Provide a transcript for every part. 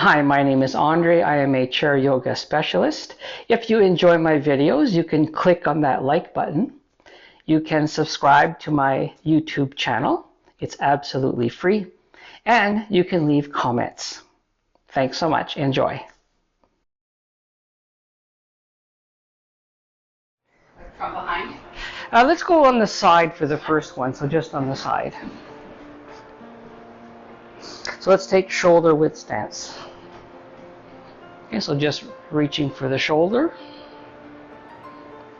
Hi, my name is Andre. I am a chair yoga specialist. If you enjoy my videos, you can click on that like button. You can subscribe to my YouTube channel. It's absolutely free. And you can leave comments. Thanks so much. Enjoy. From behind? Let's go on the side for the first one, so just on the side. So let's take shoulder width stance. Okay, so just reaching for the shoulder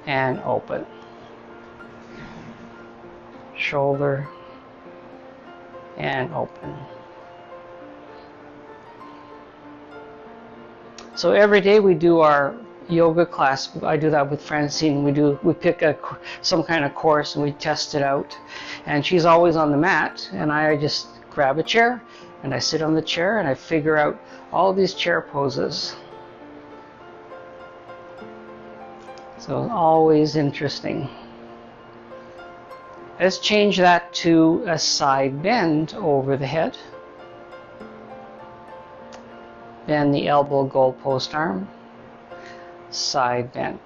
and open. Shoulder and open. So every day we do our yoga class. I do that with Francine. We pick some kind of course and we test it out. And she's always on the mat, and I just grab a chair and I sit on the chair and I figure out all these chair poses. So always interesting. Let's change that to a side bend over the head. Bend the elbow, goalpost arm, side bend.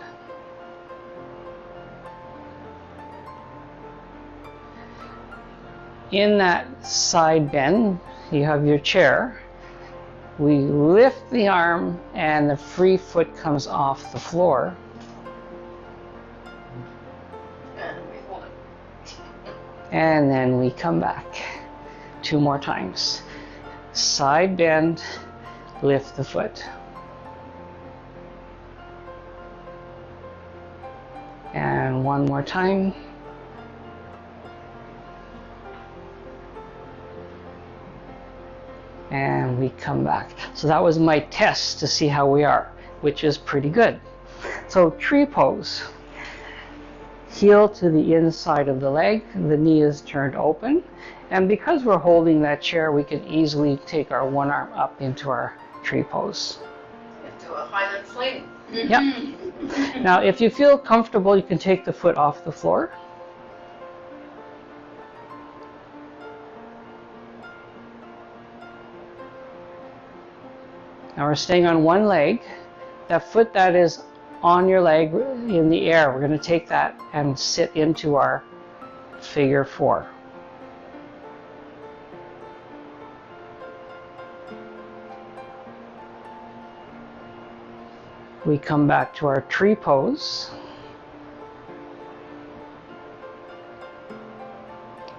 In that side bend, you have your chair. We lift the arm and the free foot comes off the floor. And we hold it. And then we come back 2 more times. Side bend, lift the foot. And 1 more time. And we come back. So that was my test to see how we are, which is pretty good. So tree pose. Heel to the inside of the leg, the knee is turned open. And because we're holding that chair, we can easily take our one arm up into our tree pose. Into a Highland fling. Yep. Now, if you feel comfortable, you can take the foot off the floor. Now we're staying on one leg. That foot that is on your leg in the air, we're going to take that and sit into our figure 4. We come back to our tree pose.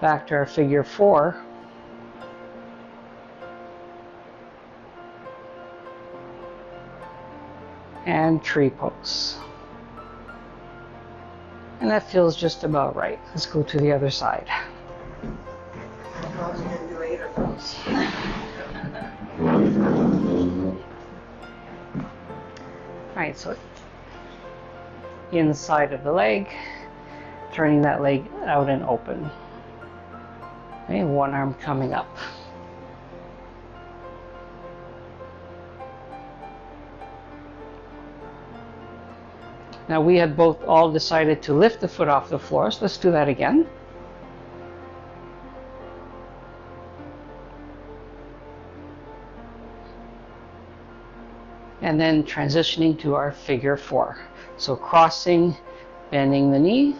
Back to our figure 4. And tree pose. And that feels just about right. Let's go to the other side. Alright, so inside of the leg, turning that leg out and open. Okay, one arm coming up. Now we had all decided to lift the foot off the floor, so let's do that again. And then transitioning to our figure 4. So crossing, bending the knee.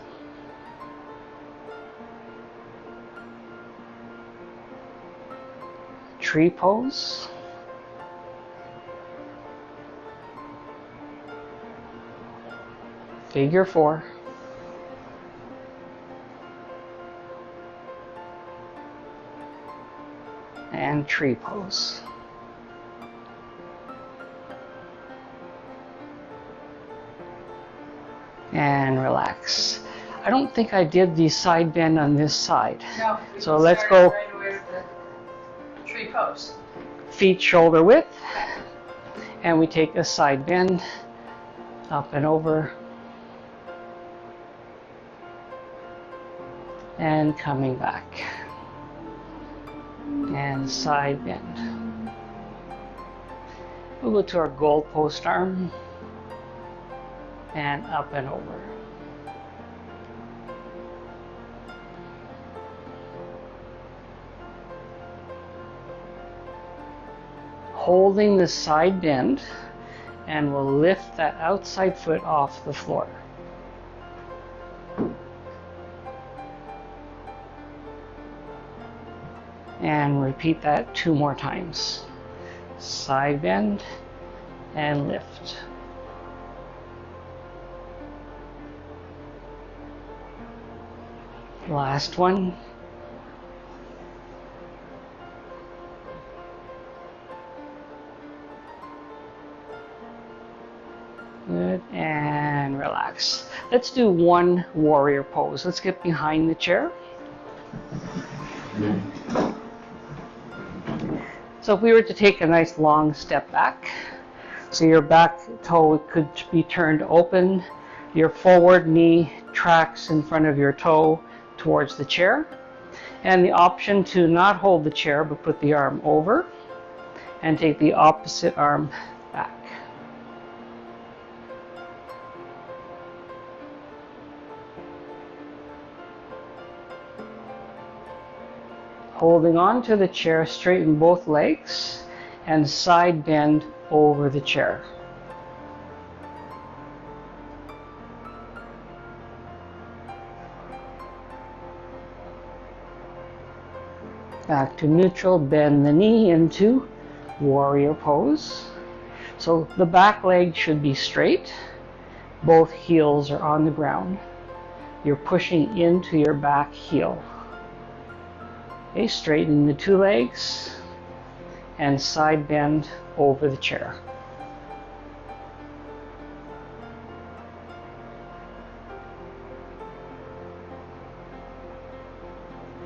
Tree pose. Figure 4. And tree pose. And relax. I don't think I did the side bend on this side. No. So let's go right away with the tree pose. Feet shoulder width. And we take a side bend up and over. And coming back. And side bend. We'll go to our goalpost arm. And up and over. holding the side bend, and we'll lift that outside foot off the floor. And repeat that 2 more times. Side bend and lift. Last one. Good, and relax. Let's do one warrior pose. Let's get behind the chair. So if we were to take a nice long step back, so your back toe could be turned open, your forward knee tracks in front of your toe towards the chair, and the option to not hold the chair but put the arm over and take the opposite arm back. Holding on to the chair, straighten both legs and side bend over the chair. Back to neutral, bend the knee into warrior pose. So the back leg should be straight. Both heels are on the ground. You're pushing into your back heel. Okay, straighten the 2 legs and side bend over the chair.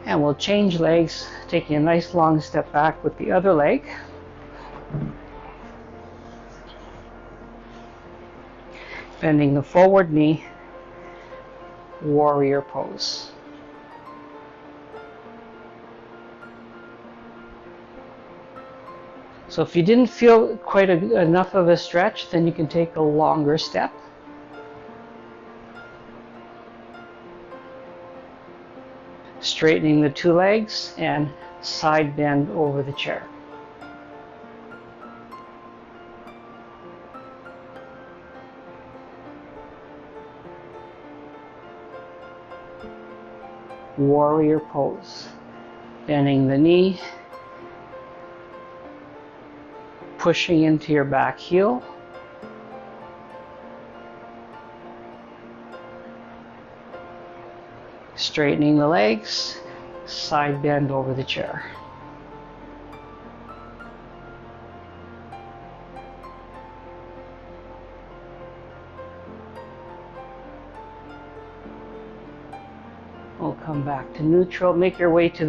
And we'll change legs, taking a nice long step back with the other leg. Bending the forward knee, warrior pose. So if you didn't feel quite enough of a stretch, then you can take a longer step. Straightening the 2 legs and side bend over the chair. Warrior pose. Bending the knee, pushing into your back heel. Straightening the legs, side bend over the chair. We'll come back to neutral. Make your way to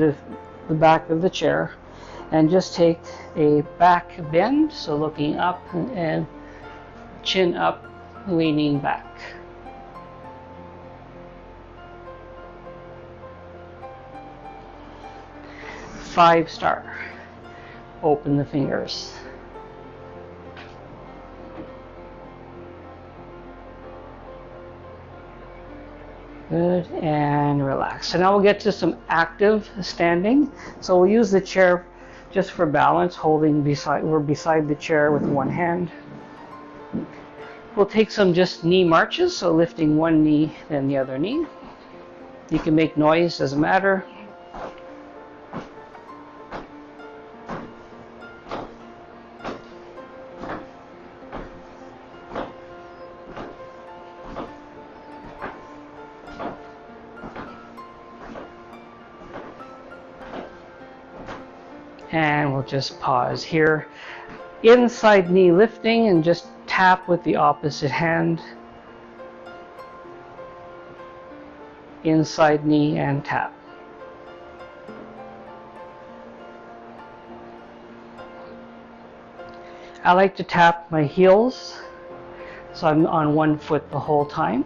the back of the chair and just take a back bend, so looking up and chin up, leaning back. Five-star. Open the fingers. Good, and relax. So now we'll get to some active standing. So we'll use the chair just for balance, we're beside the chair with one hand. We'll take some just knee marches, so lifting one knee, then the other knee. You can make noise, doesn't matter. And we'll just pause here. Inside knee lifting and just tap with the opposite hand. Inside knee and tap. I like to tap my heels, so I'm on one foot the whole time.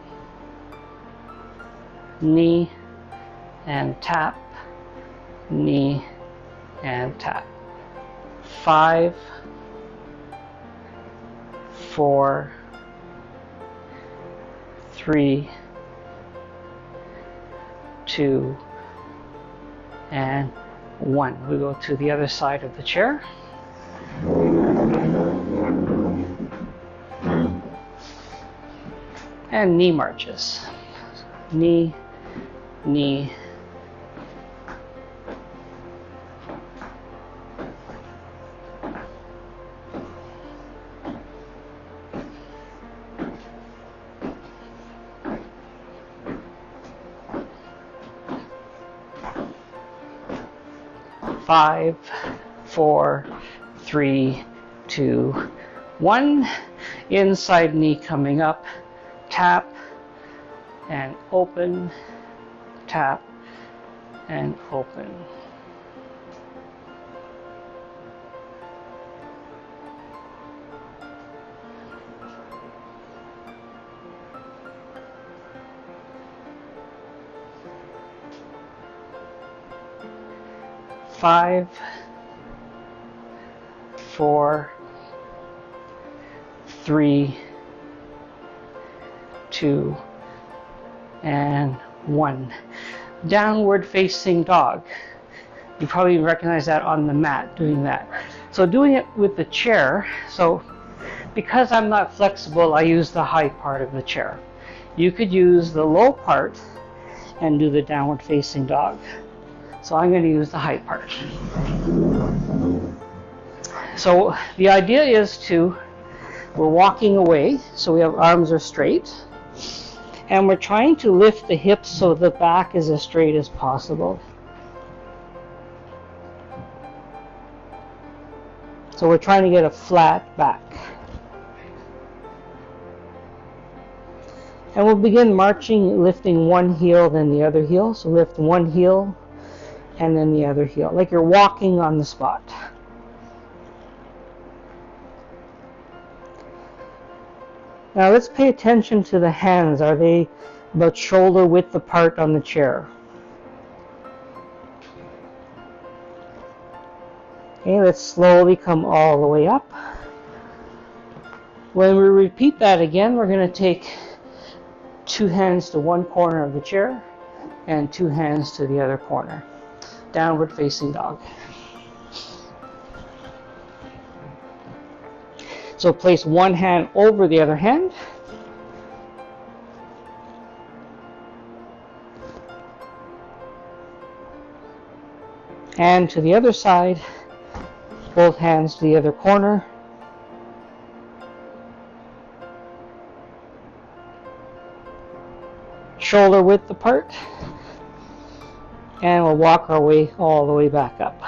Knee and tap, knee and tap. 5, 4, 3, 2, and 1. We go to the other side of the chair. and knee marches. Knee, knee. Five, 4, 3, 2, 1. Inside knee coming up. Tap and open. Tap and open. Five, 4, 3, 2, and 1. Downward facing dog. You probably recognize that on the mat, doing that. So doing it with the chair, so because I'm not flexible, I use the high part of the chair. You could use the low part and do the downward facing dog. So I'm going to use the high part. So the idea is we're walking away, so we have arms are straight, and we're trying to lift the hips so the back is as straight as possible. So we're trying to get a flat back. And we'll begin marching, lifting one heel, then the other heel. So lift one heel, and then the other heel, like you're walking on the spot. Now let's pay attention to the hands. Are they about shoulder width apart on the chair? Okay, let's slowly come all the way up. When we repeat that again, we're going to take 2 hands to one corner of the chair and 2 hands to the other corner. Downward facing dog. So place one hand over the other hand. And to the other side, both hands to the other corner. Shoulder width apart. And we'll walk our way all the way back up.